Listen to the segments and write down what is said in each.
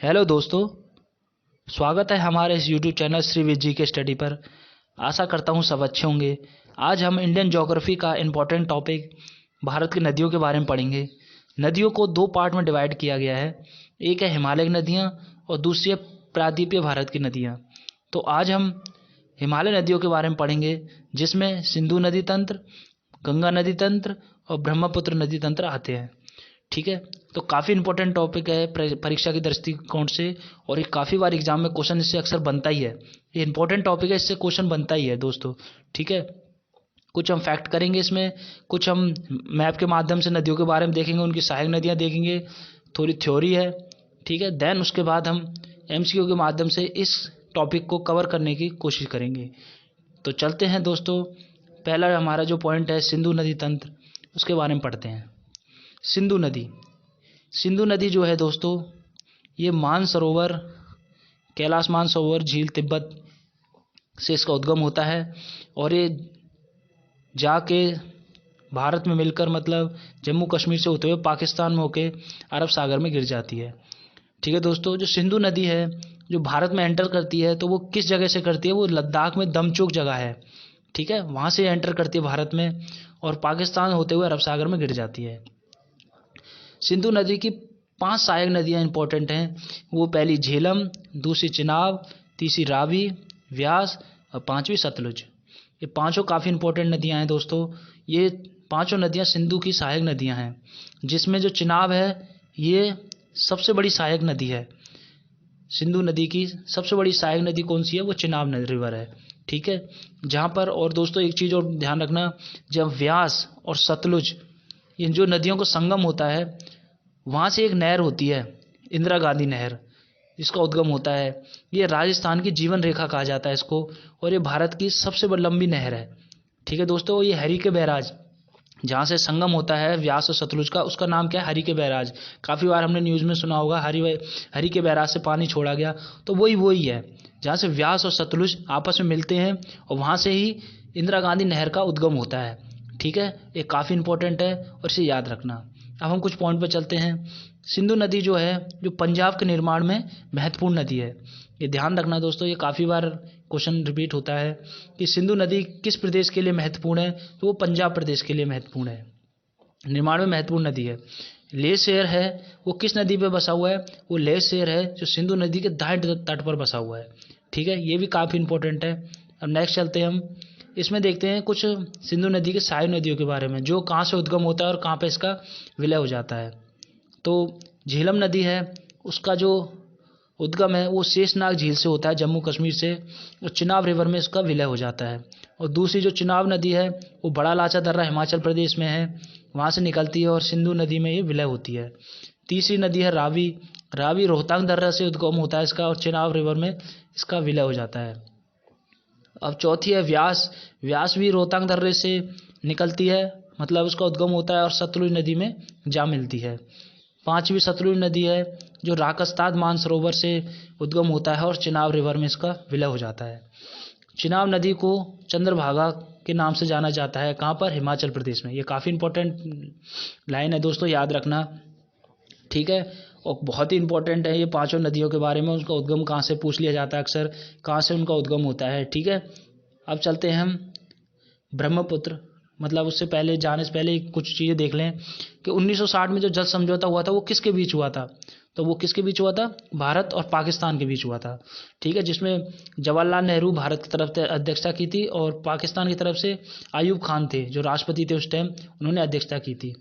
Hello दोस्तों, स्वागत है हमारे इस यूट्यूब चैनल श्री विज जी के स्टडी पर। आशा करता हूँ सब अच्छे होंगे। आज हम इंडियन ज्योग्राफी का इम्पोर्टेंट टॉपिक भारत की नदियों के बारे में पढ़ेंगे। नदियों को दो पार्ट में डिवाइड किया गया है, एक है हिमालय नदियाँ और दूसरी है प्रायद्वीपीय भारत की नदियाँ। तो आज हम हिमालय नदियों के बारे में पढ़ेंगे, जिसमें सिंधु नदी तंत्र, गंगा नदी तंत्र और ब्रह्मपुत्र नदी तंत्र आते हैं। ठीक है, तो काफ़ी इंपॉर्टेंट टॉपिक है परीक्षा के दृष्टिकोण से, और ये काफ़ी बार एग्जाम में क्वेश्चन इससे अक्सर बनता ही है। ये इंपॉर्टेंट टॉपिक है, इससे क्वेश्चन बनता ही है दोस्तों। ठीक है, कुछ हम फैक्ट करेंगे इसमें, कुछ हम मैप के माध्यम से नदियों के बारे में देखेंगे, उनकी सहायक नदियाँ देखेंगे, थोड़ी थ्योरी है। ठीक है, देन उसके बाद हम MCQ के माध्यम से इस टॉपिक को कवर करने की कोशिश करेंगे। तो चलते हैं दोस्तों, पहला हमारा जो पॉइंट है सिंधु नदी तंत्र, उसके बारे में पढ़ते हैं। सिंधु नदी जो है दोस्तों, ये मानसरोवर, कैलाश मानसरोवर झील तिब्बत से इसका उद्गम होता है और ये जाके भारत में मिलकर मतलब जम्मू कश्मीर से होते हुए पाकिस्तान में होके अरब सागर में गिर जाती है। ठीक है दोस्तों, जो सिंधु नदी है जो भारत में एंटर करती है, तो वो किस जगह से करती है? वो लद्दाख में दमचोक जगह है। ठीक है, वहाँ से एंटर करती है भारत में और पाकिस्तान होते हुए अरब सागर में गिर जाती है। सिंधु नदी की 5 सहायक नदियाँ इंपॉर्टेंट हैं। वो पहली झेलम, दूसरी चिनाब, तीसरी रावी, व्यास और 5वीं सतलुज। ये पांचों काफ़ी इंपॉर्टेंट नदियाँ हैं दोस्तों। ये पांचों नदियाँ सिंधु की सहायक नदियाँ हैं, जिसमें जो चिनाब है ये सबसे बड़ी सहायक नदी है। सिंधु नदी की सबसे बड़ी सहायक नदी कौन सी है? वो चिनाब रिवर है। ठीक है, जहाँ पर और दोस्तों एक चीज़ और ध्यान रखना, जब व्यास और सतलुज इन जो नदियों का संगम होता है, वहाँ से एक नहर होती है, इंदिरा गांधी नहर, जिसका उद्गम होता है। ये राजस्थान की जीवन रेखा कहा जाता है इसको, और ये भारत की सबसे लंबी नहर है। ठीक है दोस्तों, ये हरि के बैराज, जहाँ से संगम होता है व्यास और सतलुज का, उसका नाम क्या है? हरि के बैराज। काफ़ी बार हमने न्यूज़ में सुना होगा हरि के बैराज से पानी छोड़ा गया, तो वही है जहाँ से व्यास और सतलुज आपस में मिलते हैं और वहाँ से ही इंदिरा गांधी नहर का उद्गम होता है। ठीक है, ये काफ़ी इंपॉर्टेंट है और इसे याद रखना। अब हम कुछ पॉइंट पर चलते हैं। सिंधु नदी जो है, जो पंजाब के निर्माण में महत्वपूर्ण नदी है। ये ध्यान रखना दोस्तों, ये काफ़ी बार क्वेश्चन रिपीट होता है कि सिंधु नदी किस प्रदेश के लिए महत्वपूर्ण है, तो वो पंजाब प्रदेश के लिए महत्वपूर्ण है, निर्माण में महत्वपूर्ण नदी है। लेह शहर है, वो किस नदी पे बसा हुआ है? वो लेह शहर है जो सिंधु नदी के दाएं तट पर बसा हुआ है। ठीक है, ये भी काफ़ी इंपॉर्टेंट है। अब नेक्स्ट चलते हैं हम, इसमें देखते हैं कुछ सिंधु नदी के सहायक नदियों के बारे में, जो कहाँ से उद्गम होता है और कहाँ पे इसका विलय हो जाता है। तो झेलम नदी है, उसका जो उद्गम है वो शेषनाग झील से होता है, जम्मू कश्मीर से, और चिनाब रिवर में इसका विलय हो जाता है। और दूसरी जो चिनाब नदी है वो बड़ा लाचा दर्रा हिमाचल प्रदेश में है, वहाँ से निकलती है और सिंधु नदी में ये विलय होती है। तीसरी नदी है रावी, रावी रोहतांग दर्रा से उद्गम होता है इसका और चिनाब रिवर में इसका विलय हो जाता है। अब चौथी है व्यास, व्यास भी रोहतांग दर्रे से निकलती है, मतलब उसका उद्गम होता है और सतलुज नदी में जा मिलती है। पांचवी सतलुज नदी है जो राकस्ताद मानसरोवर से उद्गम होता है और चिनाब रिवर में इसका विलय हो जाता है। चिनाब नदी को चंद्रभागा के नाम से जाना जाता है, कहाँ पर? हिमाचल प्रदेश में। ये काफ़ी इंपॉर्टेंट लाइन है दोस्तों, याद रखना। ठीक है, और बहुत ही इंपॉर्टेंट है ये पांचों नदियों के बारे में, उसका उद्गम कहाँ से पूछ लिया जाता है अक्सर, कहाँ से उनका उद्गम होता है। ठीक है, अब चलते हैं हम ब्रह्मपुत्र, मतलब उससे पहले जाने से पहले कुछ चीज़ें देख लें कि 1960 में जो जल समझौता हुआ था वो किसके बीच हुआ था? तो वो किसके बीच हुआ था? भारत और पाकिस्तान के बीच हुआ था। ठीक है, जिसमें जवाहरलाल नेहरू भारत की तरफ से अध्यक्षता की थी और पाकिस्तान की तरफ से आयूब खान थे जो राष्ट्रपति थे उस टाइम, उन्होंने अध्यक्षता की थी।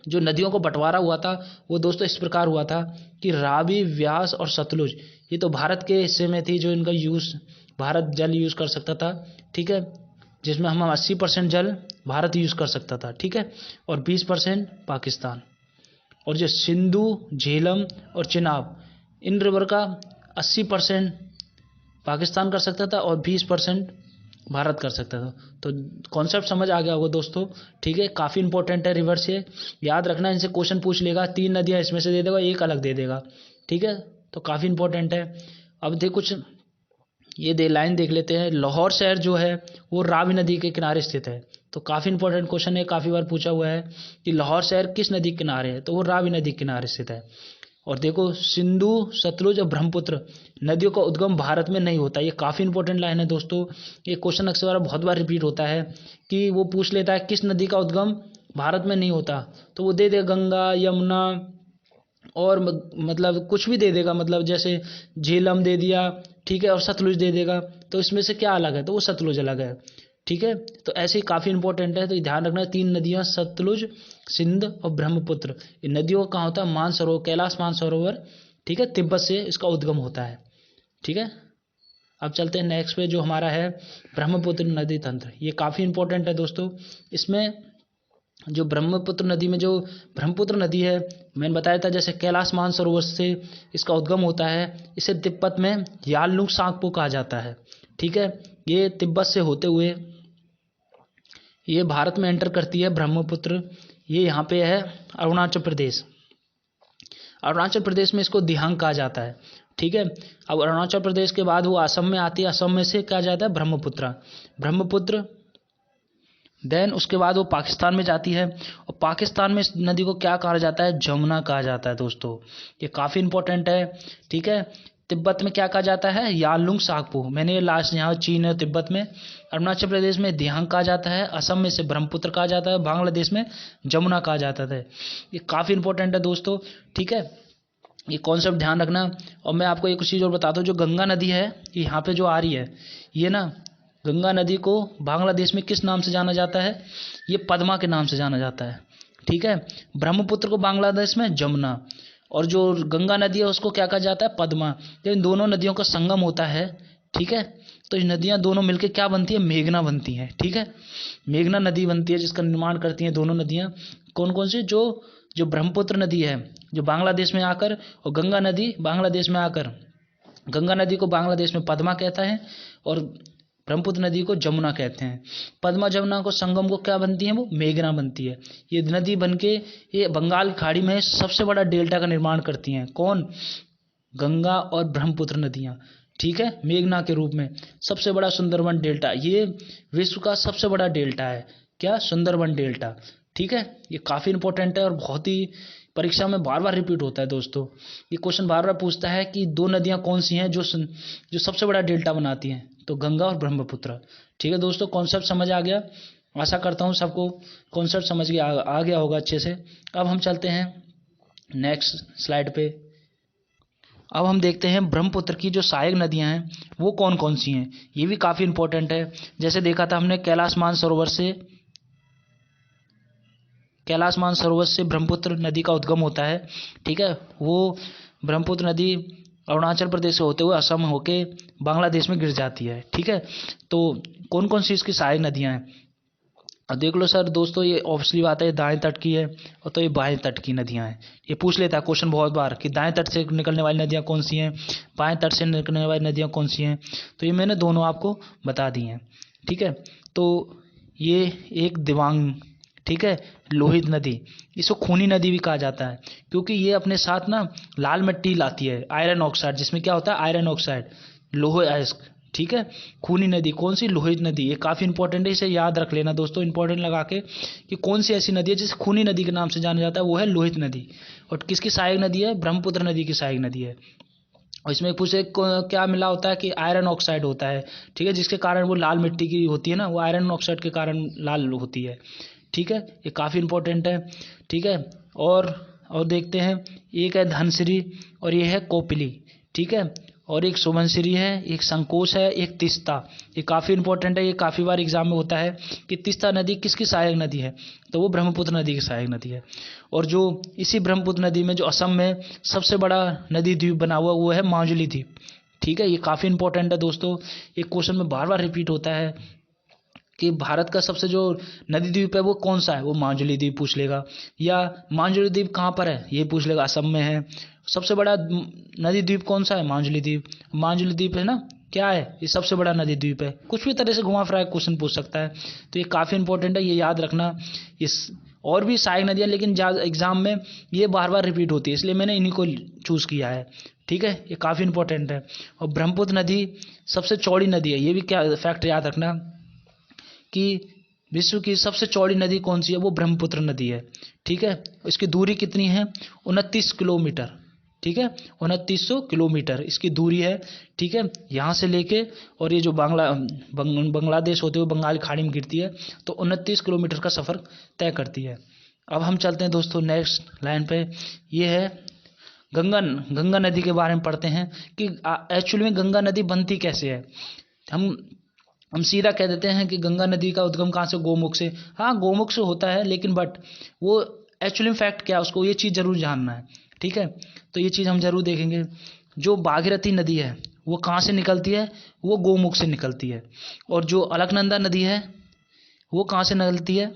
जो नदियों को बंटवारा हुआ था वो दोस्तों इस प्रकार हुआ था कि रावी, व्यास और सतलुज ये तो भारत के हिस्से में थी, जो इनका यूज़ भारत जल यूज़ कर सकता था। ठीक है, जिसमें हम 80% जल भारत यूज़ कर सकता था। ठीक है, और 20% पाकिस्तान। और जो सिंधु, झेलम और चिनाब, इन रिवर का 80% पाकिस्तान कर सकता था और 20% भारत कर सकता था। तो कॉन्सेप्ट समझ आ गया होगा दोस्तों। ठीक है, काफ़ी इंपॉर्टेंट है रिवर से, याद रखना, इनसे क्वेश्चन पूछ लेगा। 3 नदियाँ इसमें से दे देगा, एक अलग दे देगा। ठीक है, तो काफ़ी इंपॉर्टेंट है। अब देख कुछ ये लाइन देख लेते हैं। लाहौर शहर जो है वो रावी नदी के किनारे स्थित है। तो काफ़ी इंपॉर्टेंट क्वेश्चन है, काफ़ी बार पूछा हुआ है कि लाहौर शहर किस नदी के किनारे है, तो वो रावी नदी के किनारे स्थित है। और देखो सिंधु, सतलुज और ब्रह्मपुत्र नदियों का उद्गम भारत में नहीं होता। ये काफ़ी इंपॉर्टेंट लाइन है दोस्तों। ये क्वेश्चन अक्सर बहुत बार रिपीट होता है कि वो पूछ लेता है किस नदी का उद्गम भारत में नहीं होता, तो वो दे दे गंगा, यमुना और मतलब कुछ भी दे देगा, मतलब जैसे झेलम दे दिया, ठीक है, और सतलुज दे देगा। तो इसमें से क्या अलग है, तो वो सतलुज अलग है, ठीक है। तो ऐसे ही काफ़ी इंपॉर्टेंट है, तो ध्यान रखना 3 नदियाँ सतलुज, सिंध और ब्रह्मपुत्र। इन नदियों का कहाँ होता है, मानसरोवर, कैलाश मानसरोवर, ठीक है, तिब्बत से इसका उद्गम होता है, ठीक है। अब चलते हैं नेक्स्ट पे जो हमारा है ब्रह्मपुत्र नदी तंत्र। ये काफ़ी इंपॉर्टेंट है दोस्तों। इसमें जो ब्रह्मपुत्र नदी में जो ब्रह्मपुत्र नदी है, मैंने बताया था जैसे कैलाश मानसरोवर से इसका उद्गम होता है। इसे तिब्बत में यालुंग सांगपो कहा जाता है, ठीक है। ये तिब्बत से होते हुए ये भारत में एंटर करती है ब्रह्मपुत्र। ये यहाँ पे है अरुणाचल प्रदेश। अरुणाचल प्रदेश में इसको दिहांग कहा जाता है, ठीक है। अब अरुणाचल प्रदेश के बाद वो असम में आती है, असम में से कहा जाता है ब्रह्मपुत्र। देन उसके बाद वो पाकिस्तान में जाती है, और पाकिस्तान में इस नदी को क्या कहा जाता है, जमुना कहा जाता है दोस्तों। ये काफ़ी इंपॉर्टेंट है, ठीक है। तिब्बत में क्या कहा जाता है, यालुंग सांगपो। मैंने ये लास्ट यहाँ चीन है तिब्बत में। अरुणाचल प्रदेश में दिहांग कहा जाता है, असम में से ब्रह्मपुत्र कहा जाता है, बांग्लादेश में जमुना कहा जाता है। ये काफ़ी इंपॉर्टेंट है दोस्तों, ठीक है। ये कॉन्सेप्ट ध्यान रखना। और मैं आपको एक चीज़ और बताता हूँ, जो गंगा नदी है ये यहाँ पे जो आ रही है, ये ना गंगा नदी को बांग्लादेश में किस नाम से जाना जाता है, ये पद्मा के नाम से जाना जाता है, ठीक है। ब्रह्मपुत्र को बांग्लादेश में जमुना, और जो गंगा नदी है उसको क्या कहा जाता है, पद्मा। तो इन दोनों नदियों का संगम होता है, ठीक है। तो ये नदियाँ दोनों मिलकर क्या बनती है, मेघना बनती हैं, ठीक है। मेघना नदी बनती है जिसका निर्माण करती हैं दोनों नदियाँ। कौन कौन सी, जो ब्रह्मपुत्र नदी है जो बांग्लादेश में आकर, और गंगा नदी बांग्लादेश में आकर, गंगा नदी को बांग्लादेश में पद्मा कहता है और ब्रह्मपुत्र नदी को जमुना कहते हैं। पद्मा जमुना को संगम को क्या बनती है, वो मेघना बनती है। ये नदी बनके ये बंगाल की खाड़ी में सबसे बड़ा डेल्टा का निर्माण करती हैं। कौन, गंगा और ब्रह्मपुत्र नदियाँ, ठीक है, मेघना के रूप में। सबसे बड़ा सुंदरबन डेल्टा, ये विश्व का सबसे बड़ा डेल्टा है, क्या, सुंदरबन डेल्टा, ठीक है। ये काफ़ी इंपॉर्टेंट है और बहुत ही परीक्षा में बार बार रिपीट होता है दोस्तों। ये क्वेश्चन बार बार पूछता है कि 2 नदियाँ कौन सी हैं जो सबसे बड़ा डेल्टा बनाती हैं, तो गंगा और ब्रह्मपुत्र, ठीक है दोस्तों। कॉन्सेप्ट समझ आ गया, आशा करता हूँ सबको कॉन्सेप्ट समझ आ गया होगा अच्छे से। अब हम चलते हैं नेक्स्ट स्लाइड पे। अब हम देखते हैं ब्रह्मपुत्र की जो सहायक नदियां हैं वो कौन कौन सी हैं। ये भी काफ़ी इंपॉर्टेंट है। जैसे देखा था हमने कैलाश मानसरोवर से ब्रह्मपुत्र नदी का उद्गम होता है, ठीक है। वो ब्रह्मपुत्र नदी अरुणाचल प्रदेश से होते हुए असम होके बांग्लादेश में गिर जाती है, ठीक है। तो कौन कौन सी इसकी सहायक नदियां हैं, अब देख लो सर दोस्तों, ये ऑब्वियसली बात है, दाएं तट की है और तो ये बाएं तट की नदियां हैं। ये पूछ लेता है क्वेश्चन बहुत बार कि दाएं तट से निकलने वाली नदियां कौन सी हैं, बाएं तट से निकलने वाली नदियां कौन सी हैं। तो ये मैंने दोनों आपको बता दी हैं, ठीक है। तो ये एक दिवांग, ठीक है, लोहित नदी, इसको खूनी नदी भी कहा जाता है क्योंकि ये अपने साथ ना लाल मिट्टी लाती है, आयरन ऑक्साइड, जिसमें क्या होता है, आयरन ऑक्साइड, लोहे अयस्क, ठीक है। खूनी नदी कौन सी, लोहित नदी। ये काफ़ी इंपॉर्टेंट है, इसे याद रख लेना दोस्तों, इंपॉर्टेंट लगा के कि कौन सी ऐसी नदी है जिसे खूनी नदी के नाम से जाना जाता है, वो है लोहित नदी। और किसकी सहायक नदी है, ब्रह्मपुत्र नदी की सहायक नदी है। और इसमें पूछे क्या मिला होता है कि आयरन ऑक्साइड होता है, ठीक है, जिसके कारण वो लाल मिट्टी की होती है ना, वो आयरन ऑक्साइड के कारण लाल होती है, ठीक है। ये काफ़ी इंपॉर्टेंट है, ठीक है। और देखते हैं, एक है धनसिरी और ये है कोपिली, ठीक है। और एक सुबनसिरी है, एक संकोच है, एक तीस्ता। ये काफ़ी इंपॉर्टेंट है, ये काफ़ी बार एग्जाम में होता है कि तीस्ता नदी किसकी सहायक नदी है, तो वो ब्रह्मपुत्र नदी की सहायक नदी है। और जो इसी ब्रह्मपुत्र नदी में जो असम में सबसे बड़ा नदी द्वीप बना हुआ वो है माजुली द्वीप, ठीक है। ये काफ़ी इंपॉर्टेंट है दोस्तों, एक क्वेश्चन में बार बार रिपीट होता है कि भारत का सबसे जो नदी द्वीप है वो कौन सा है, वो माजुली द्वीप पूछ लेगा, या माजुली द्वीप कहाँ पर है ये पूछ लेगा, असम में है। सबसे बड़ा नदी द्वीप कौन सा है, माजुली द्वीप। माजुली द्वीप है ना, क्या है, ये सबसे बड़ा नदी द्वीप है। कुछ भी तरह से घुमा फिरा क्वेश्चन पूछ सकता है, तो ये काफ़ी इंपॉर्टेंट है, ये याद रखना। इस और भी सहायक नदियाँ, लेकिन एग्जाम में ये बार बार रिपीट होती है, इसलिए मैंने इन्हीं को चूज़ किया है, ठीक है। ये काफ़ी इंपॉर्टेंट है। और ब्रह्मपुत्र नदी सबसे चौड़ी नदी है, ये भी क्या फैक्ट याद रखना कि विश्व की सबसे चौड़ी नदी कौन सी है, वो ब्रह्मपुत्र नदी है, ठीक है। इसकी दूरी कितनी है, 29 किलोमीटर, ठीक है, 2900 किलोमीटर इसकी दूरी है, ठीक है, यहाँ से लेके, और ये जो बांग्लादेश होते हुए बंगाल खाड़ी में गिरती है, तो 29 किलोमीटर का सफ़र तय करती है। अब हम चलते हैं दोस्तों नेक्स्ट लाइन पे। ये है गंगा नदी के बारे में पढ़ते हैं कि एक्चुअली में गंगा नदी बनती कैसे है। हम सीधा कह देते हैं कि गंगा नदी का उद्गम कहाँ से, गोमुख से। हाँ, गोमुख से होता है, लेकिन बट वो एक्चुअली फैक्ट क्या है, उसको ये चीज़ ज़रूर जानना है, ठीक है। तो ये चीज़ हम ज़रूर देखेंगे। जो भागीरथी नदी है वो कहाँ से निकलती है, वो गोमुख से निकलती है। और जो अलकनंदा नदी है वो कहाँ से निकलती है,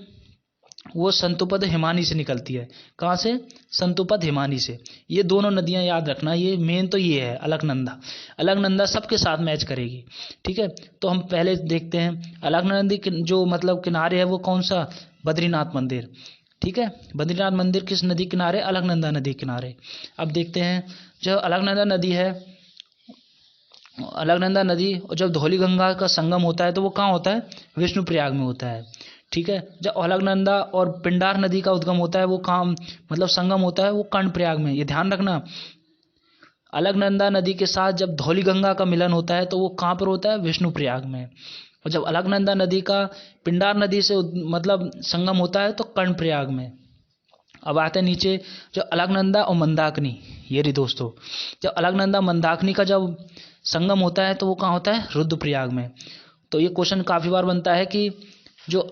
वो संतुपद हिमानी से निकलती है। कहाँ से, संतुपद हिमानी से। ये दोनों नदियाँ याद रखना, ये मेन तो ये है अलकनंदा सबके साथ मैच करेगी, ठीक है। तो हम पहले देखते हैं अलकनंदा नदी जो मतलब किनारे है वो कौन सा, बद्रीनाथ मंदिर, ठीक है। बद्रीनाथ मंदिर किस नदी किनारे, अलकनंदा नदी किनारे। अब देखते हैं जो अलकनंदा नदी है, अलकनंदा नदी और जब धौलीगंगा का संगम होता है तो वो कहाँ होता है, विष्णुप्रयाग में होता है, ठीक है। जब अलकनंदा और पिंडार नदी का उद्गम होता है वो कहाँ मतलब संगम होता है, वो कर्णप्रयाग में। ये ध्यान रखना, अलकनंदा नदी के साथ जब धौलीगंगा का मिलन होता है तो वो कहाँ पर होता है, विष्णुप्रयाग में। और जब अलकनंदा नदी का पिंडार नदी से मतलब संगम होता है तो कर्णप्रयाग में। अब आते हैं नीचे, जो अलकनंदा और मंदाकिनी, ये रही दोस्तों, जब अलकनंदा मंदाकिनी का जब संगम होता है तो वो कहाँ होता है, रुद्रप्रयाग में। तो ये क्वेश्चन काफ़ी बार बनता है कि जो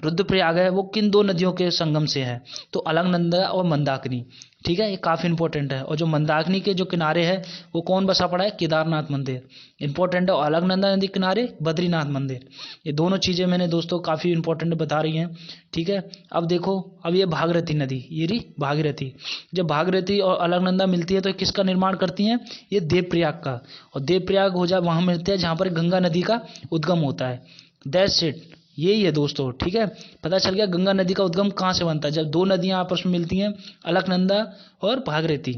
रुद्रप्रयाग है वो किन दो नदियों के संगम से है, तो अलकनंदा और मंदाकिनी, ठीक है। ये काफ़ी इंपॉर्टेंट है। और जो मंदाकिनी के जो किनारे है वो कौन बसा पड़ा है, केदारनाथ मंदिर, इंपॉर्टेंट है। और अलकनंदा नदी किनारे बद्रीनाथ मंदिर। ये दोनों चीज़ें मैंने दोस्तों काफ़ी इंपॉर्टेंट बता रही हैं, ठीक है। अब देखो, अब ये भागीरथी नदी, ये रही भागीरथी। जब भागीरथी और अलकनंदा मिलती है तो किसका निर्माण करती हैं, ये देवप्रयाग का। और देवप्रयाग हो जाए वहाँ मिलते हैं जहाँ पर गंगा नदी का उद्गम होता है। दैट्स इट, यही है दोस्तों, ठीक है। पता चल गया गंगा नदी का उद्गम कहाँ से बनता है, जब दो नदियाँ आपस में मिलती हैं, अलकनंदा और भागीरथी,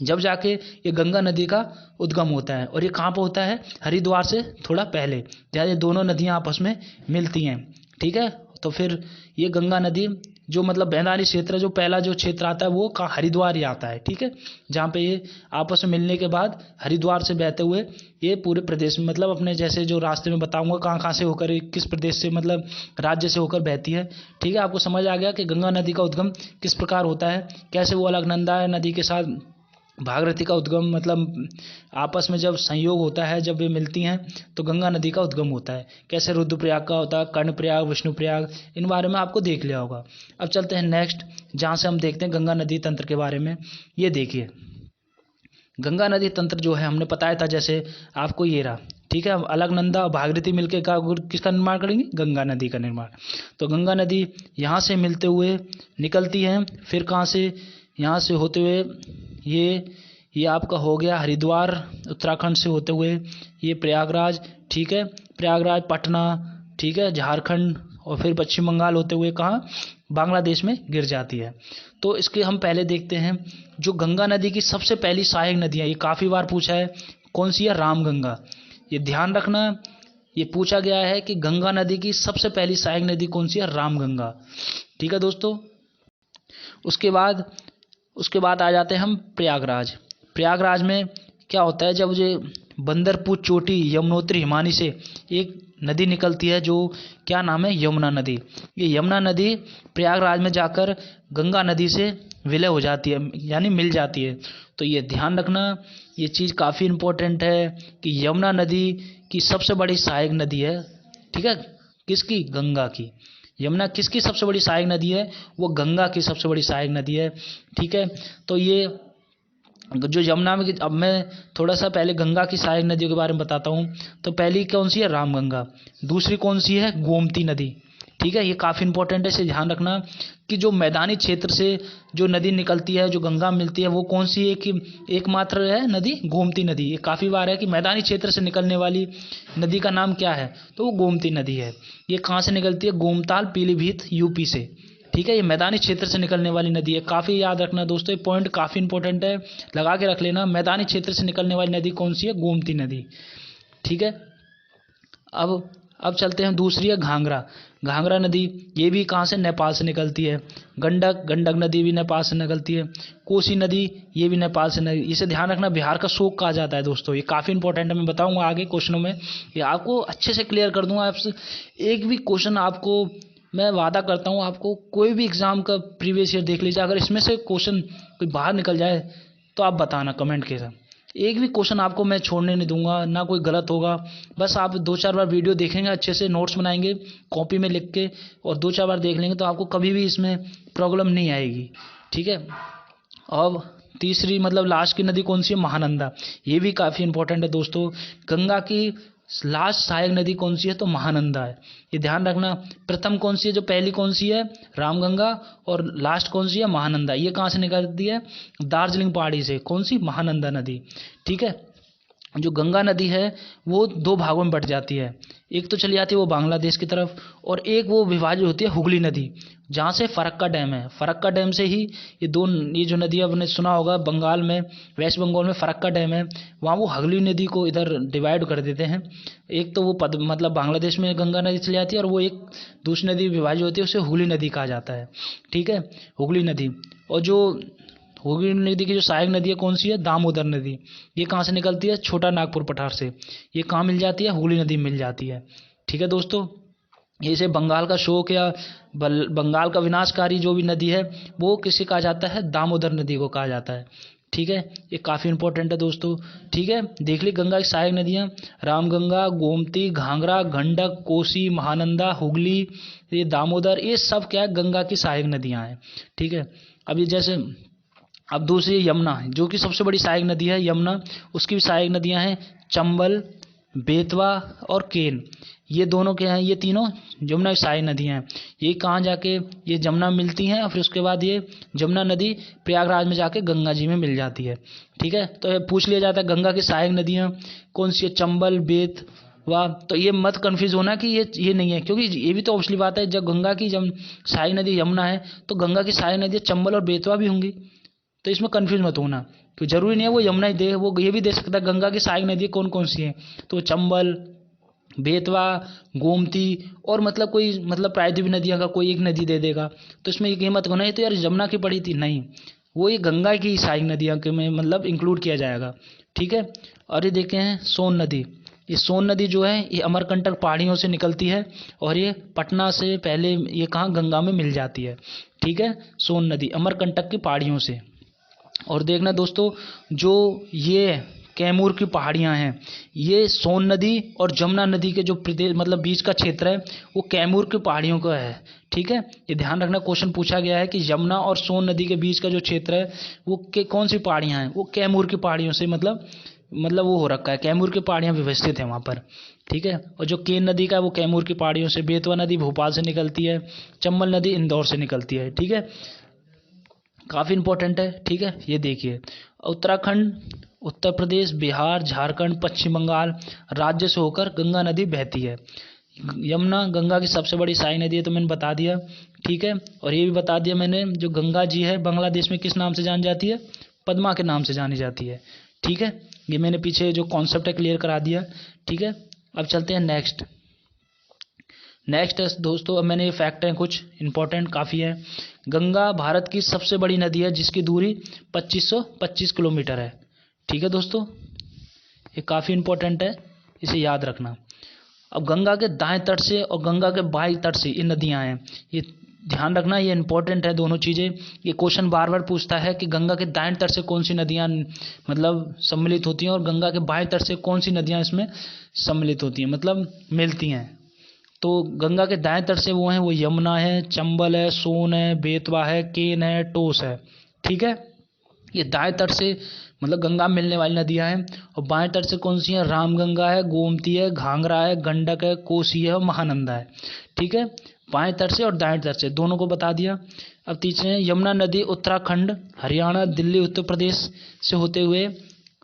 जब जाके ये गंगा नदी का उद्गम होता है। और ये कहाँ पर होता है, हरिद्वार से थोड़ा पहले, जहाँ ये दोनों नदियाँ आपस में मिलती हैं, ठीक है। तो फिर ये गंगा नदी जो मतलब मैदानी क्षेत्र, जो पहला जो क्षेत्र आता है वो कहाँ, हरिद्वार ही आता है, ठीक है। जहाँ पे ये आपस में मिलने के बाद हरिद्वार से बहते हुए ये पूरे प्रदेश में, मतलब अपने जैसे जो रास्ते में बताऊंगा कहाँ कहाँ से होकर, किस प्रदेश से मतलब राज्य से होकर बहती है, ठीक है। आपको समझ आ गया कि गंगा नदी का उद्गम किस प्रकार होता है, कैसे वो अलकनंदा नदी के साथ भागीरथी का उद्गम मतलब आपस में जब संयोग होता है, जब ये मिलती हैं तो गंगा नदी का उद्गम होता है। कैसे रुद्रप्रयाग का होता है, कर्णप्रयाग, विष्णुप्रयाग, इन बारे में आपको देख लिया होगा। अब चलते हैं नेक्स्ट, जहाँ से हम देखते हैं गंगा नदी तंत्र के बारे में। ये देखिए, गंगा नदी तंत्र जो है हमने बताया था, जैसे आपको ये रहा, ठीक है। अलकनंदा और भागीरथी मिलकर किसका निर्माण करेंगे, गंगा नदी का निर्माण। तो गंगा नदी यहाँ से मिलते हुए निकलती है, फिर कहाँ से, यहाँ से होते हुए ये आपका हो गया हरिद्वार, उत्तराखंड से होते हुए ये प्रयागराज, ठीक है, प्रयागराज, पटना, ठीक है, झारखंड, और फिर पश्चिम बंगाल होते हुए कहाँ, बांग्लादेश में गिर जाती है। तो इसके हम पहले देखते हैं जो गंगा नदी की सबसे पहली सहायक नदियाँ, ये काफ़ी बार पूछा है, कौन सी है, रामगंगा। ये ध्यान रखना, ये पूछा गया है कि गंगा नदी की सबसे पहली सहायक नदी कौन सी है, रामगंगा, ठीक है दोस्तों। उसके बाद आ जाते हैं हम प्रयागराज में क्या होता है, जब ये बंदरपुर चोटी यमुनोत्री हिमानी से एक नदी निकलती है, जो क्या नाम है, यमुना नदी। ये यमुना नदी प्रयागराज में जाकर गंगा नदी से विलय हो जाती है, यानी मिल जाती है। तो ये ध्यान रखना, ये चीज़ काफ़ी इम्पोर्टेंट है कि यमुना नदी की सबसे बड़ी सहायक नदी है, ठीक है, किसकी, गंगा की। यमुना किसकी सबसे बड़ी सहायक नदी है, वो गंगा की सबसे बड़ी सहायक नदी है, ठीक है। तो ये जो यमुना में, अब मैं थोड़ा सा पहले गंगा की सहायक नदियों के बारे में बताता हूँ। तो पहली कौन सी है, रामगंगा। दूसरी कौन सी है, गोमती नदी, ठीक है। ये काफ़ी इंपॉर्टेंट है, इसे ध्यान रखना कि जो मैदानी क्षेत्र से जो नदी निकलती है, जो गंगा मिलती है, वो कौन सी है कि एकमात्र है नदी, गोमती नदी। ये काफ़ी बार है कि मैदानी क्षेत्र से निकलने वाली नदी का नाम क्या है, तो वो गोमती नदी है। ये कहाँ से निकलती है, गोमताल, पीलीभीत, यूपी से, ठीक है। ये मैदानी क्षेत्र से निकलने वाली नदी है, काफ़ी याद रखना दोस्तों, ये पॉइंट काफ़ी इंपॉर्टेंट है, लगा के रख लेना। मैदानी क्षेत्र से निकलने वाली नदी कौन सी है, गोमती नदी, ठीक है। अब अब चलते हैं दूसरी है घाघरा। घाघरा नदी ये भी कहाँ से, नेपाल से निकलती है। गंडक नदी भी नेपाल से निकलती है। कोसी नदी ये भी नेपाल से इसे ध्यान रखना, बिहार का शोक कहा जाता है दोस्तों। ये काफ़ी इंपॉर्टेंट है, मैं बताऊंगा आगे क्वेश्चनों में, ये आपको अच्छे से क्लियर कर दूंगा। आपसे एक भी क्वेश्चन आपको मैं वादा करता हूँ, आपको कोई भी एग्जाम का प्रीवियस ईयर देख लीजिए, अगर इसमें से क्वेश्चन कोई बाहर निकल जाए तो आप बताना कमेंट के साथ। एक भी क्वेश्चन आपको मैं छोड़ने नहीं दूंगा, ना कोई गलत होगा। बस आप 2-4 बार वीडियो देखेंगे, अच्छे से नोट्स बनाएंगे कॉपी में लिख के, और 2-4 बार देख लेंगे तो आपको कभी भी इसमें प्रॉब्लम नहीं आएगी, ठीक है। अब तीसरी मतलब लास्ट की नदी कौन सी है, महानंदा। ये भी काफ़ी इंपॉर्टेंट है दोस्तों। गंगा की लास्ट सहायक नदी कौन सी है, तो महानंदा है। ये ध्यान रखना, प्रथम कौन सी है, जो पहली कौन सी है, रामगंगा, और लास्ट कौन सी है, महानंदा। ये कहाँ से निकलती है, दार्जिलिंग पहाड़ी से। कौन सी, महानंदा नदी, ठीक है। जो गंगा नदी है वो 2 भागों में बट जाती है। एक तो चली जाती है वो बांग्लादेश की तरफ, और एक वो विभाजित होती है हुगली नदी, जहाँ से फरक्का डैम है। फरक्का डैम से ही ये जो नदी आपने सुना होगा, बंगाल में, वेस्ट बंगाल में फरक्का डैम है, वहाँ वो हुगली नदी को इधर डिवाइड कर देते हैं। एक तो वो मतलब बांग्लादेश में गंगा नदी चली जाती है, और वो एक दूसरी नदी विभाजित होती है, उसे हुगली नदी कहा जाता है, ठीक है, हुगली नदी। और जो हुगली नदी की जो सहायक नदी है कौन सी है, दामोदर नदी। ये कहाँ से निकलती है, छोटा नागपुर पठार से। ये कहाँ मिल जाती है, हुगली नदी मिल जाती है, ठीक है दोस्तों। इसे बंगाल का शोक या बंगाल का विनाशकारी जो भी नदी है वो किसे कहा जाता है, दामोदर नदी को कहा जाता है, ठीक है। ये काफ़ी इंपॉर्टेंट है दोस्तों, ठीक है। देख ली गंगा की सहायक नदियाँ, रामगंगा, गोमती, घाघरा, गंडक, कोसी, महानंदा, हुगली, ये दामोदर, ये सब क्या है, गंगा की सहायक नदियाँ हैं, ठीक है। अब ये जैसे अब दूसरी यमुना, जो कि सबसे बड़ी सहायक नदी है यमुना, उसकी भी सहायक नदियां हैं चंबल, बेतवा और केन। ये दोनों क्या हैं, ये तीनों यमुना की सहायक नदियां हैं। ये कहाँ जाके ये जमुना मिलती हैं, और फिर उसके बाद ये जमुना नदी प्रयागराज में जाके गंगा जी में मिल जाती है, ठीक है। तो ये पूछ लिया जाता है गंगा की सहायक नदियाँ कौन सी है, चंबल, बेतवा। तो ये मत कन्फ्यूज होना कि ये नहीं है, क्योंकि ये भी तो ऑब्वियसली बात है, जब गंगा की सहायक नदी यमुना है तो गंगा की सहायक नदी चंबल और बेतवा भी होंगी। तो इसमें कंफ्यूज मत होना, तो जरूरी नहीं है वो यमुना ही दे, वो ये भी दे सकता है गंगा की सहायक नदी कौन कौन सी हैं, तो चंबल, बेतवा, गोमती, और मतलब कोई मतलब प्रायद्वीपीय नदियाँ का कोई एक नदी दे देगा। तो इसमें ये मत होना है तो यार यमुना की पड़ी थी, नहीं, वो ये गंगा की सहायक नदियाँ के में मतलब इंक्लूड किया जाएगा, ठीक है। और ये देखे हैं सोन नदी। ये सोन नदी जो है ये अमरकंटक पहाड़ियों से निकलती है, और ये पटना से पहले ये कहाँ, गंगा में मिल जाती है, ठीक है। सोन नदी अमरकंटक की पहाड़ियों से। और देखना दोस्तों, जो ये कैमूर की पहाड़ियाँ हैं, ये सोन नदी और जमुना नदी के जो प्रदेश मतलब बीच का क्षेत्र है वो कैमूर की पहाड़ियों का है, ठीक है। ये ध्यान रखना, क्वेश्चन पूछा गया है कि यमुना और सोन नदी के बीच का जो क्षेत्र है वो कौन सी पहाड़ियाँ हैं, वो कैमूर की पहाड़ियों से मतलब वो हो रखा है, कैमूर की पहाड़ियाँ व्यवस्थित हैं वहाँ पर, ठीक है। और जो केन नदी का है वो कैमूर की पहाड़ियों से, बेतवा नदी भोपाल से निकलती है, चंबल नदी इंदौर से निकलती है, ठीक है। काफ़ी इंपॉर्टेंट है, ठीक है। ये देखिए उत्तराखंड, उत्तर प्रदेश, बिहार, झारखंड, पश्चिम बंगाल राज्य से होकर गंगा नदी बहती है। यमुना गंगा की सबसे बड़ी सहायक नदी है, तो मैंने बता दिया, ठीक है। और ये भी बता दिया मैंने, जो गंगा जी है बांग्लादेश में किस नाम से जानी जाती है, पद्मा के नाम से जानी जाती है, ठीक है। ये मैंने पीछे जो कॉन्सेप्ट है क्लियर करा दिया, ठीक है। अब चलते हैं नेक्स्ट है दोस्तों। अब मैंने ये फैक्ट हैं कुछ इंपॉर्टेंट काफ़ी है। गंगा भारत की सबसे बड़ी नदी है जिसकी दूरी 2525 किलोमीटर है, ठीक है दोस्तों। ये काफ़ी इंपॉर्टेंट है, इसे याद रखना। अब गंगा के दाएं तट से और गंगा के बाएं तट से ये नदियाँ हैं, ये ध्यान रखना, ये इंपॉर्टेंट है दोनों चीज़ें। ये क्वेश्चन बार बार पूछता है कि गंगा के दाएं तट से कौन सी नदियाँ मतलब सम्मिलित होती हैं, और गंगा के बाएं तट से कौन सी नदियाँ इसमें सम्मिलित होती हैं मतलब मिलती हैं। तो गंगा के दाएं तट से वो हैं, वो यमुना है, चंबल है, सोन है, बेतवा है, केन है, टोस है, ठीक है। ये दाएं तट से मतलब गंगा में मिलने वाली नदियां हैं। और बाएं तट से कौन सी हैं, रामगंगा है, गोमती है, घाघरा है, गंडक है, कोसी है और महानंदा है, ठीक है। बाएं तट से और दाएं तट से दोनों को बता दिया। अब तीसरे हैं यमुना नदी उत्तराखंड, हरियाणा, दिल्ली, उत्तर प्रदेश से होते हुए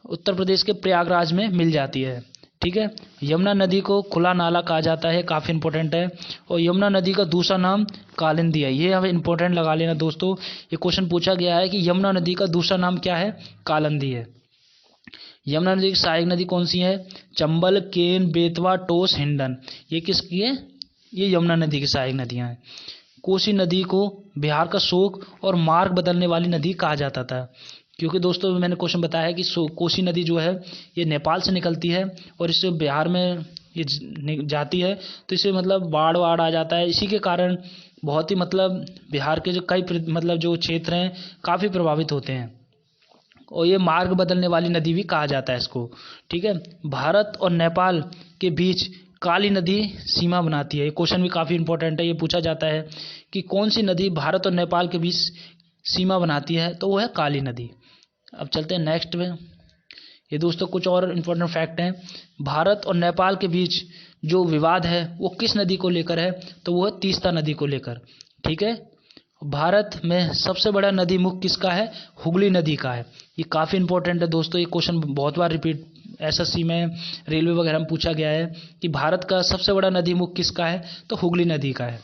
उत्तर प्रदेश के प्रयागराज में मिल जाती है, ठीक है। यमुना नदी को खुला नाला कहा जाता है, काफ़ी इंपॉर्टेंट है। और यमुना नदी का दूसरा नाम कालिंदी है, ये हमें इंपॉर्टेंट लगा लेना दोस्तों। ये क्वेश्चन पूछा गया है कि यमुना नदी का दूसरा नाम क्या है, कालिंदी है, यमुना नदी की सहायक नदी कौन सी है? चंबल, केन, बेतवा, टोस, हिंडन। ये किसकी है? ये यमुना नदी की सहायक नदियां हैं। कोसी नदी को बिहार का शोक और मार्ग बदलने वाली नदी कहा जाता था, क्योंकि दोस्तों मैंने क्वेश्चन बताया है कि कोसी नदी जो है ये नेपाल से निकलती है और इससे बिहार में ये जाती है, तो इससे मतलब बाढ़ वाढ़ आ जाता है। इसी के कारण बहुत ही मतलब बिहार के जो कई मतलब जो क्षेत्र हैं काफ़ी प्रभावित होते हैं, और ये मार्ग बदलने वाली नदी भी कहा जाता है इसको। ठीक है, भारत और नेपाल के बीच काली नदी सीमा बनाती है। ये क्वेश्चन भी काफ़ी इंपॉर्टेंट है, ये पूछा जाता है कि कौन सी नदी भारत और नेपाल के बीच सीमा बनाती है, तो वो है काली नदी। अब चलते हैं नेक्स्ट में। ये दोस्तों कुछ और इम्पोर्टेंट फैक्ट हैं। भारत और नेपाल के बीच जो विवाद है वो किस नदी को लेकर है, तो वो है तीस्ता नदी को लेकर। ठीक है, भारत में सबसे बड़ा नदी मुख किसका है? हुगली नदी का है। ये काफ़ी इंपॉर्टेंट है दोस्तों, ये क्वेश्चन बहुत बार रिपीट एसएससी में, रेलवे वगैरह में पूछा गया है कि भारत का सबसे बड़ा नदी मुख किसका है, तो हुगली नदी का है।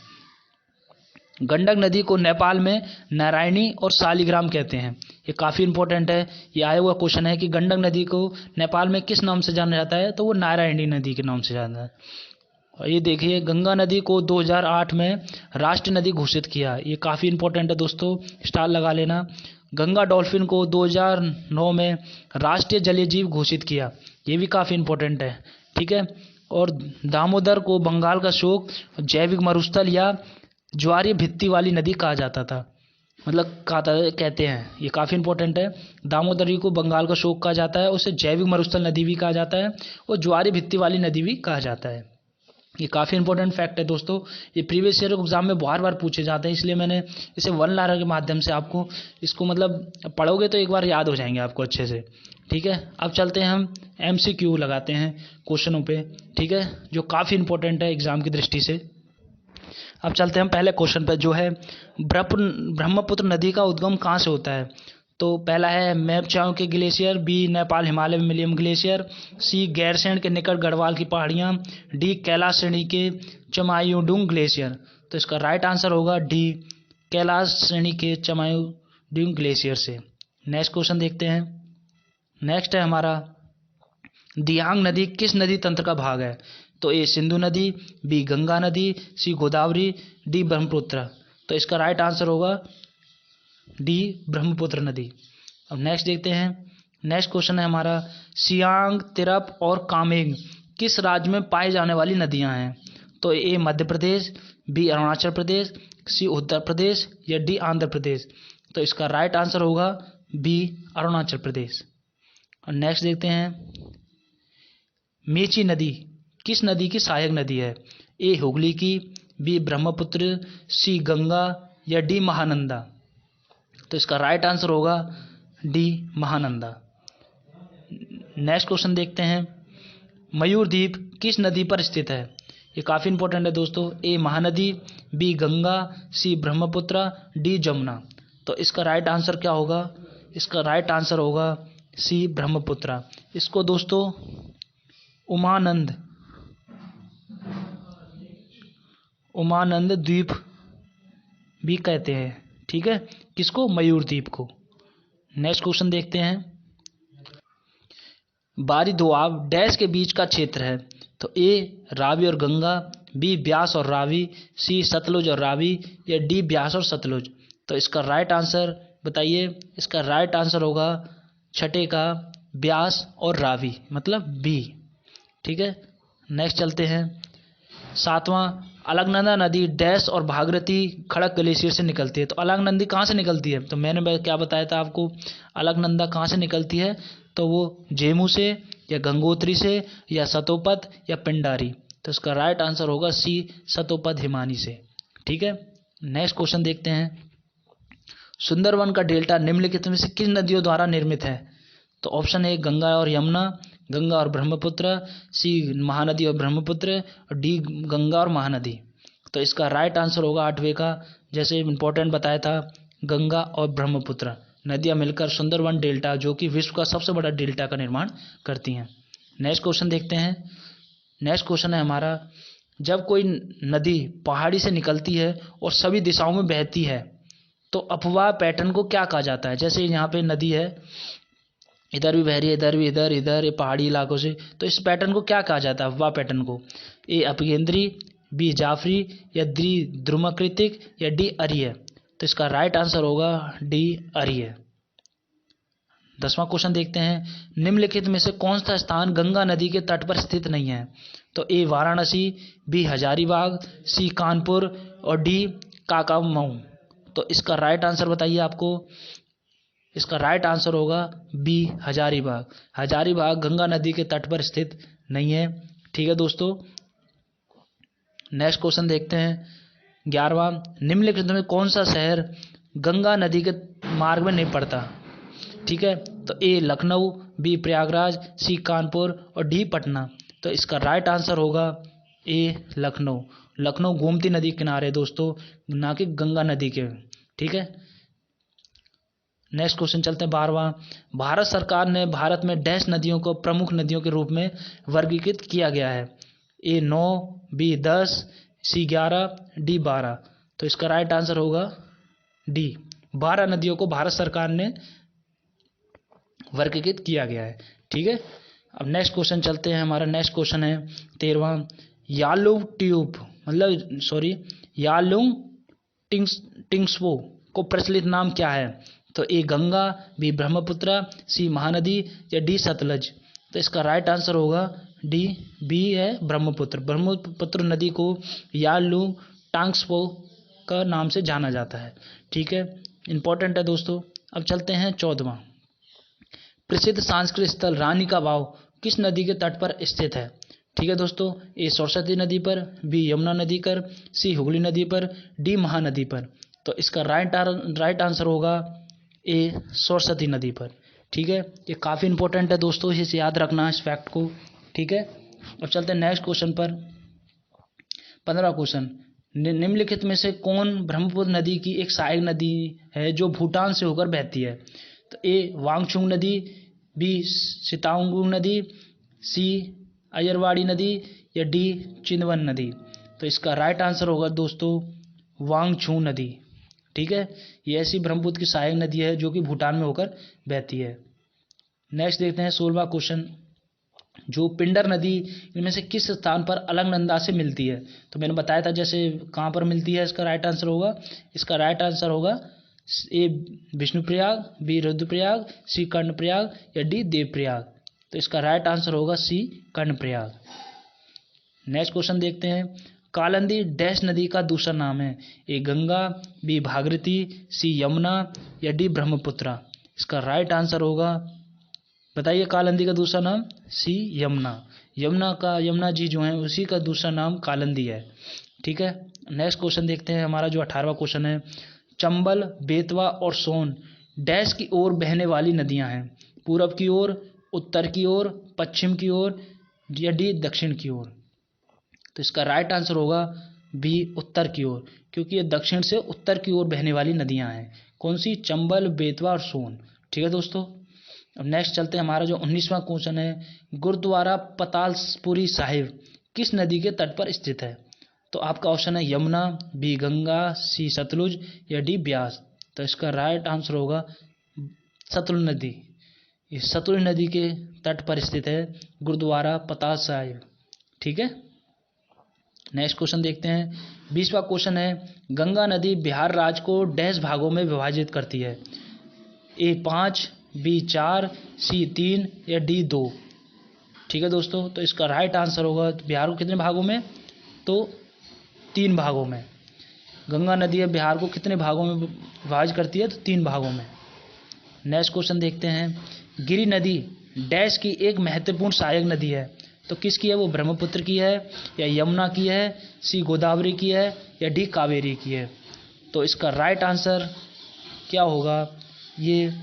गंडक नदी को नेपाल में नारायणी और शालिग्राम कहते हैं। ये काफ़ी इंपॉर्टेंट है, ये आया हुआ क्वेश्चन है कि गंडक नदी को नेपाल में किस नाम से जाना जाता है, तो वो नारायणी नदी के नाम से जाना है। और ये देखिए गंगा नदी को 2008 में राष्ट्रीय नदी घोषित किया। ये काफ़ी इंपॉर्टेंट है दोस्तों, स्टार लगा लेना। गंगा डॉल्फिन को 2009 में राष्ट्रीय जलीय जीव घोषित किया। ये भी काफ़ी इंपॉर्टेंट है। ठीक है, और दामोदर को बंगाल का शोक, जैविक मरुस्थल या ज्वारीय भित्ति वाली नदी कहा जाता था, मतलब कहते हैं। ये काफ़ी इंपॉर्टेंट है। दामोदरी को बंगाल का शोक कहा जाता है, उसे जैविक मरुस्थल नदी भी कहा जाता है और ज्वारीय भित्ति वाली नदी भी कहा जाता है। ये काफ़ी इंपॉर्टेंट फैक्ट है दोस्तों, ये प्रीवियस ईयर एग्जाम में बार बार पूछे जाते हैं, इसलिए मैंने इसे वन लाइनर के माध्यम से आपको इसको मतलब पढ़ोगे तो एक बार याद हो जाएंगे आपको अच्छे से। ठीक है, अब चलते हैं हम MCQ लगाते हैं क्वेश्चनों पे। ठीक है, जो काफ़ी इंपॉर्टेंट है एग्जाम की दृष्टि से। अब चलते हैं हम पहले क्वेश्चन पर, जो है ब्रह्मपुत्र नदी का उद्गम कहाँ से होता है। तो पहला है मेपचाओ के glacier, B Nepal Himalaya मिलियम glacier, सी गैरसैंण के निकट गढ़वाल की पहाड़ियाँ, डी कैलाश श्रेणी के चमायुडुंग ग्लेशियर। तो इसका राइट आंसर होगा डी कैलाश श्रेणी के चमायुडुंग ग्लेशियर से। नेक्स्ट क्वेश्चन देखते हैं। नेक्स्ट है हमारा दियांग नदी किस नदी तंत्र का भाग है। तो ए सिंधु नदी, बी गंगा नदी, सी गोदावरी, डी ब्रह्मपुत्र। तो इसका राइट आंसर होगा डी ब्रह्मपुत्र नदी। अब नेक्स्ट देखते हैं। नेक्स्ट क्वेश्चन है हमारा सियांग, तिरप और कामेंग किस राज्य में पाई जाने वाली नदियां हैं। तो ए मध्य प्रदेश, बी अरुणाचल प्रदेश, सी उत्तर प्रदेश या डी आंध्र प्रदेश। तो इसका राइट आंसर होगा बी अरुणाचल प्रदेश। और नेक्स्ट देखते हैं मेची नदी किस नदी की सहायक नदी है। ए हुगली की, बी ब्रह्मपुत्र, सी गंगा या डी महानंदा। तो इसका राइट आंसर होगा डी महानंदा। नेक्स्ट क्वेश्चन देखते हैं मयूर द्वीप किस नदी पर स्थित है। ये काफ़ी इंपॉर्टेंट है दोस्तों। ए महानदी, बी गंगा, सी ब्रह्मपुत्र, डी जमुना। तो इसका राइट आंसर क्या होगा। इसका राइट आंसर होगा सी ब्रह्मपुत्र। इसको दोस्तों उमानंद द्वीप भी कहते हैं। ठीक है, किसको? मयूर द्वीप को। नेक्स्ट क्वेश्चन देखते हैं बारी दोआब डैश के बीच का क्षेत्र है। तो ए रावी और गंगा, बी ब्यास और रावी, सी सतलुज और रावी या डी ब्यास और सतलुज। तो इसका राइट आंसर बताइए। इसका राइट आंसर होगा छठे का ब्यास और रावी, मतलब बी। ठीक है, नेक्स्ट चलते हैं। सातवां अलकनंदा नदी डैश और भागीरथी खड़क ग्लेशियर से निकलती है। तो अलकनंदी कहाँ से निकलती है। तो मैंने क्या बताया था आपको, अलकनंदा कहाँ से निकलती है, तो वो जेमू से या गंगोत्री से या सतोपत या पिंडारी। तो इसका राइट आंसर होगा सी सतोपत हिमानी से। ठीक है, नेक्स्ट क्वेश्चन देखते हैं सुंदरवन का डेल्टा निम्नलिखित में से किस नदियों द्वारा निर्मित है। तो ऑप्शन ए गंगा और यमुना, गंगा और ब्रह्मपुत्र, सी महानदी और ब्रह्मपुत्र, और डी गंगा और महानदी। तो इसका राइट आंसर होगा आठवें का, जैसे इंपॉर्टेंट बताया था, गंगा और ब्रह्मपुत्र नदियाँ मिलकर सुंदरवन डेल्टा, जो कि विश्व का सबसे बड़ा डेल्टा का निर्माण करती हैं। नेक्स्ट क्वेश्चन देखते हैं। नेक्स्ट क्वेश्चन है हमारा जब कोई नदी पहाड़ी से निकलती है और सभी दिशाओं में बहती है तो अपवाह पैटर्न को क्या कहा जाता है। जैसे यहाँ पे नदी है, इधर भी बह रही है, इधर भी, इधर इधर, ये पहाड़ी इलाकों से। तो इस पैटर्न को क्या कहा जाता है, अफवाह पैटर्न को? ए अपकेंद्री, बी जाफरी, या डी ध्रुमाकृतिक, या डी अरीय? तो इसका राइट आंसर होगा डी अरीय। 10वां क्वेश्चन देखते हैं, निम्नलिखित में से कौन सा स्थान गंगा नदी के तट पर स्थित नहीं है? तो ए वाराणसी, बी हजारीबाग, सी कानपुर, और डी काकामऊ? तो इसका राइट आंसर बताइए आपको। इसका राइट आंसर होगा बी हजारीबाग। हजारीबाग गंगा नदी के तट पर स्थित नहीं है। ठीक है दोस्तों, नेक्स्ट क्वेश्चन देखते हैं 11वां, निम्नलिखित में कौन सा शहर गंगा नदी के मार्ग में नहीं पड़ता? ठीक है, तो ए लखनऊ, बी प्रयागराज, सी कानपुर, और डी पटना? तो इसका राइट आंसर होगा ए लखनऊ। लखनऊ गोमती नदी किनारे दोस्तों, ना कि गंगा नदी के। ठीक है, नेक्स्ट क्वेश्चन चलते हैं 12वां, भारत सरकार ने भारत में डैश नदियों को प्रमुख नदियों के रूप में वर्गीकृत किया गया है? ए 9, बी 10, सी 11, डी 12? तो इसका राइट आंसर होगा डी, 12 नदियों को भारत सरकार ने वर्गीकृत किया गया है। ठीक है, अब नेक्स्ट क्वेश्चन चलते हैं। हमारा नेक्स्ट क्वेश्चन है 13वां, यालुंग ट्यूब मतलब सॉरी यालुंग टिंग्सपो को प्रचलित नाम क्या है? तो ए गंगा, बी ब्रह्मपुत्र, सी महानदी, या डी सतलज? तो इसका राइट आंसर होगा डी, बी है ब्रह्मपुत्र। ब्रह्मपुत्र नदी को यालुंग टांग्सपो का नाम से जाना जाता है। ठीक है, इंपॉर्टेंट है दोस्तों। अब चलते हैं 14वां, प्रसिद्ध सांस्कृतिक स्थल रानी का वाव किस नदी के तट पर स्थित है? ठीक है दोस्तों, ए सरस्वती नदी पर, बी यमुना नदी पर, सी हुगली नदी पर, डी महानदी पर? तो इसका राइट आंसर होगा ए सरस्वती नदी पर। ठीक है, ये काफ़ी इंपॉर्टेंट है दोस्तों, इसे याद रखना इस फैक्ट को। ठीक है, अब चलते हैं नेक्स्ट क्वेश्चन पर। 15वां क्वेश्चन, निम्नलिखित में से कौन ब्रह्मपुत्र नदी की एक सहायक नदी है जो भूटान से होकर बहती है? तो ए वांगचुंग नदी, बी सितांगुंग नदी, सी अयरवाड़ी नदी, या डी चिंदवन नदी? तो इसका राइट आंसर होगा दोस्तों वांगचुंग नदी। ठीक है, ये ऐसी ब्रह्मपुत्र की सहायक नदी है जो कि भूटान में होकर बहती है। नेक्स्ट देखते हैं 16वां क्वेश्चन, जो पिंडर नदी इनमें से किस स्थान पर अलकनंदा से मिलती है? तो मैंने बताया था जैसे कहाँ पर मिलती है। इसका राइट आंसर होगा ए विष्णुप्रयाग, बी रुद्रप्रयाग, सी कर्णप्रयाग, या डी देवप्रयाग? तो इसका राइट आंसर होगा सी कर्णप्रयाग। नेक्स्ट क्वेश्चन देखते हैं, कालिंदी डैश नदी का दूसरा नाम है? ए गंगा, बी भागीरथी, सी यमुना, या डी ब्रह्मपुत्र? इसका राइट आंसर होगा, बताइए कालिंदी का दूसरा नाम? सी यमुना। यमुना जी जो हैं उसी का दूसरा नाम कालिंदी है। ठीक है, नेक्स्ट क्वेश्चन देखते हैं। हमारा जो 18वां क्वेश्चन है, चंबल, बेतवा और सोन डैश की ओर बहने वाली नदियां हैं? पूरब की ओर, उत्तर की ओर, पश्चिम की ओर, या डी दक्षिण की ओर? तो इसका राइट आंसर होगा बी उत्तर की ओर, क्योंकि ये दक्षिण से उत्तर की ओर बहने वाली नदियां हैं। कौन सी? चंबल, बेतवा और सोन। ठीक है दोस्तों, अब नेक्स्ट चलते हैं। हमारा जो 19वां क्वेश्चन है, गुरुद्वारा पतालपुरी साहिब किस नदी के तट पर स्थित है? तो आपका ऑप्शन है यमुना, बी गंगा, सी सतलुज, या डी ब्यास? तो इसका राइट आंसर होगा सतलुज नदी। ये सतलुज नदी के तट पर स्थित है गुरुद्वारा पताल साहिब। ठीक है, नेक्स्ट क्वेश्चन देखते हैं। 20वां क्वेश्चन है, गंगा नदी बिहार राज्य को डैश भागों में विभाजित करती है? ए 5, बी 4, सी 3, या डी 2? ठीक है दोस्तों, तो इसका राइट आंसर होगा बिहार को कितने भागों में? तो 3 भागों में। गंगा नदी है बिहार को कितने भागों में विभाजित करती है? तो 3 भागों में। नेक्स्ट क्वेश्चन देखते हैं, गिरि नदी डैश की एक महत्वपूर्ण सहायक नदी है? तो किसकी है वो? ब्रह्मपुत्र की है, या यमुना की है, सी गोदावरी की है, या डी कावेरी की है? तो इसका राइट आंसर क्या होगा? ये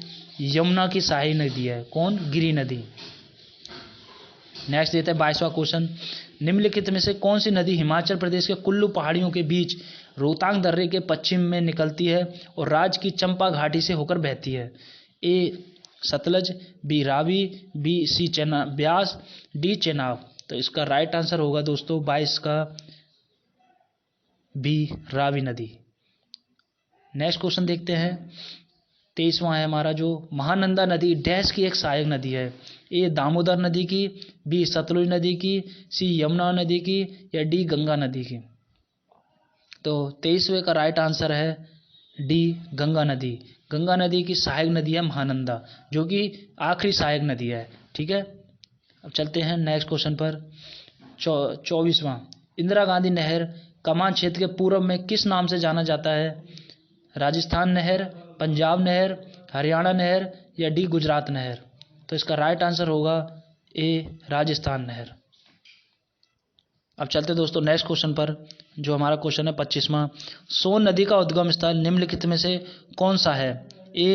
यमुना की सहायक नदी है। कौन? गिरि नदी। नेक्स्ट देते हैं 22वां क्वेश्चन, निम्नलिखित में से कौन सी नदी हिमाचल प्रदेश के कुल्लू पहाड़ियों के बीच रोहतांग दर्रे के पश्चिम में निकलती है और राज्य की चंपा घाटी से होकर बहती है? A Sutlej, B Ravi, B C Beas, D Chenab? तो इसका राइट आंसर होगा दोस्तों 22 का बी रावी नदी। नेक्स्ट क्वेश्चन देखते हैं, 23वां है हमारा जो महानंदा नदी डैश की एक सहायक नदी है। ए दामोदर नदी की, बी सतलुज नदी की, सी यमुना नदी की, या डी गंगा नदी की। तो 23वें का राइट आंसर है डी गंगा नदी। गंगा नदी की सहायक नदी है महानंदा, जो कि आखिरी सहायक नदी है। ठीक है, अब चलते हैं नेक्स्ट क्वेश्चन पर। 24वां, इंदिरा गांधी नहर कमान क्षेत्र के पूर्व में किस नाम से जाना जाता है? राजस्थान नहर, पंजाब नहर, हरियाणा नहर, या डी गुजरात नहर। तो इसका राइट आंसर होगा ए राजस्थान नहर। अब चलते दोस्तों नेक्स्ट क्वेश्चन पर, जो हमारा क्वेश्चन है 25वां। सोन नदी का उद्गम स्थल निम्नलिखित में से कौन सा है? ए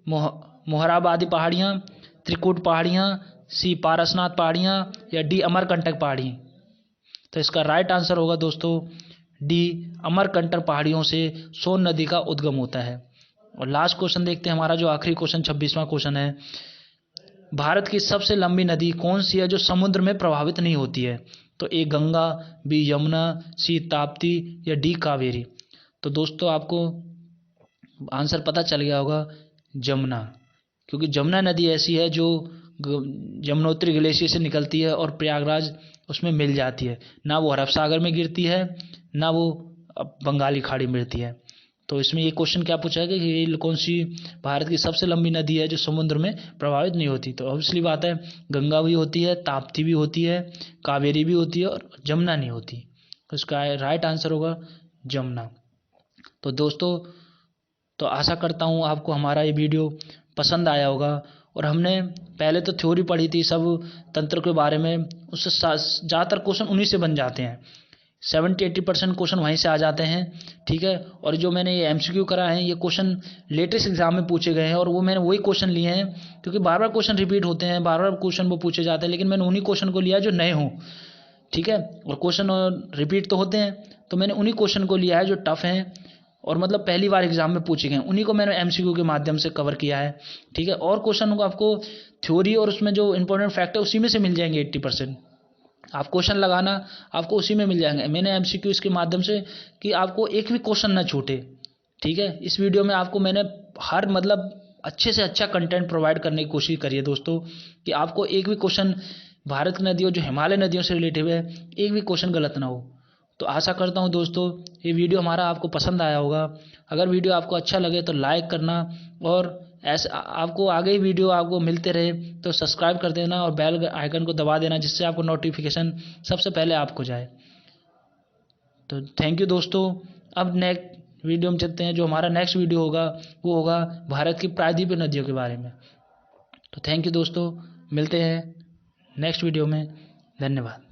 मोहराबादी पहाड़ियाँ, त्रिकुट पहाड़ियाँ, सी पारसनाथ पहाड़ियाँ, या डी अमरकंटक पहाड़ी। तो इसका राइट आंसर होगा दोस्तों डी अमरकंटक पहाड़ियों से सोन नदी का उद्गम होता है। और लास्ट क्वेश्चन देखते हैं, हमारा जो आखिरी क्वेश्चन 26वां क्वेश्चन है। भारत की सबसे लंबी नदी कौन सी है जो समुद्र में प्रभावित नहीं होती है? तो ए गंगा, बी यमुना, सी ताप्ती, या डी कावेरी। तो दोस्तों आपको आंसर पता चल गया होगा, जमुना। क्योंकि जमुना नदी ऐसी है जो यमुनोत्री ग्लेशियर से निकलती है और प्रयागराज उसमें मिल जाती है। ना वो अरब सागर में गिरती है, ना वो बंगाली खाड़ी में गिरती है। तो इसमें ये क्वेश्चन क्या पूछा है कि ये कौन सी भारत की सबसे लंबी नदी है जो समुद्र में प्रभावित नहीं होती? तो ऑब्वियसली बात है, गंगा भी होती है, ताप्ती भी होती है, कावेरी भी होती है, और जमुना नहीं होती। तो इसका राइट आंसर होगा जमुना। तो दोस्तों, तो आशा करता हूँ आपको हमारा ये वीडियो पसंद आया होगा। और हमने पहले तो थ्योरी पढ़ी थी सब तंत्र के बारे में, उससे ज़्यादातर क्वेश्चन उन्हीं से बन जाते हैं। 70-80% क्वेश्चन वहीं से आ जाते हैं। ठीक है, और जो मैंने ये MCQ करा है, ये क्वेश्चन लेटेस्ट एग्जाम में पूछे गए हैं, और वो मैंने वही क्वेश्चन लिए हैं, क्योंकि बार बार क्वेश्चन रिपीट होते हैं, बार बार क्वेश्चन वो पूछे जाते हैं, लेकिन मैंने उन्हीं क्वेश्चन को लिया जो नए हों। ठीक है, और क्वेश्चन रिपीट तो होते हैं, तो मैंने उन्हीं क्वेश्चन को लिया है जो टफ हैं और मतलब पहली बार एग्जाम में पूछे गए, उन्हीं को मैंने MCQ के माध्यम से कवर किया है। ठीक है, और क्वेश्चन को आपको थ्योरी और उसमें जो इंपॉर्टेंट फैक्ट है उसी में से मिल जाएंगे। 80% आप क्वेश्चन लगाना, आपको उसी में मिल जाएंगे। मैंने MCQ इसके माध्यम से कि आपको एक भी क्वेश्चन ना छूटे। ठीक है, इस वीडियो में आपको मैंने हर मतलब अच्छे से अच्छा कंटेंट प्रोवाइड करने की कोशिश करी है दोस्तों, कि आपको एक भी क्वेश्चन भारत की नदियों जो हिमालय नदियों से रिलेटेड है, एक भी क्वेश्चन गलत ना हो। तो आशा करता हूँ दोस्तों ये वीडियो हमारा आपको पसंद आया होगा। अगर वीडियो आपको अच्छा लगे तो लाइक करना, और ऐसे आपको आगे ही वीडियो आपको मिलते रहे तो सब्सक्राइब कर देना और बेल आइकन को दबा देना, जिससे आपको नोटिफिकेशन सबसे पहले आपको जाए। तो थैंक यू दोस्तों। अब नेक्स्ट वीडियो में चलते हैं, जो हमारा नेक्स्ट वीडियो होगा वो होगा भारत की प्रायद्वीपीय नदियों के बारे में। तो थैंक यू दोस्तों, मिलते हैं नेक्स्ट वीडियो में। धन्यवाद।